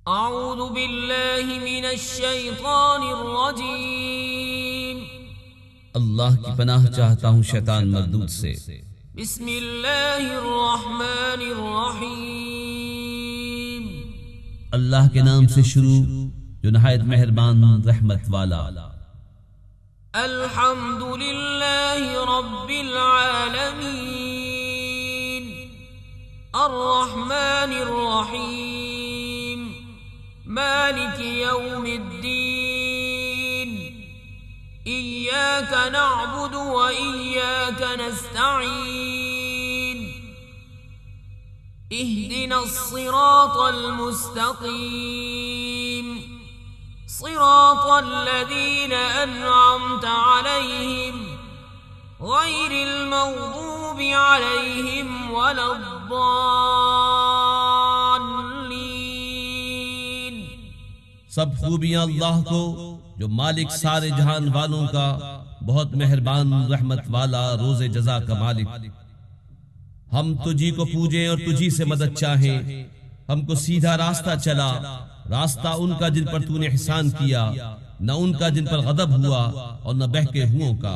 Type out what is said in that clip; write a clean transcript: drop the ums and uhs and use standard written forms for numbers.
اعوذ باللہ من الشیطان الرجیم، اللہ کی پناہ چاہتا ہوں شیطان مردود سے۔ بسم اللہ الرحمن الرحیم، اللہ کے نام سے شروع جو نہایت مہربان رحمت والا۔ الحمد للہ رب العالمین، الرحمن الرحیم، مالک یوم الدین، ایاک نعبد و ایاک نستعین، اہدنا الصراط المستقیم، صراط الذین انعمت علیہم غیر المغضوب علیہم ولا الضالین۔ سب خوبیاں اللہ کو جو مالک سارے جہان والوں کا، بہت مہربان رحمت والا، روز جزا کا مالک۔ ہم تجھی کو پوجیں اور تجھی سے مدد چاہیں، ہم کو سیدھا راستہ چلا، راستہ ان کا جن پر تو نے احسان کیا، نہ ان کا جن پر غضب ہوا اور نہ بہکے ہوئوں کا۔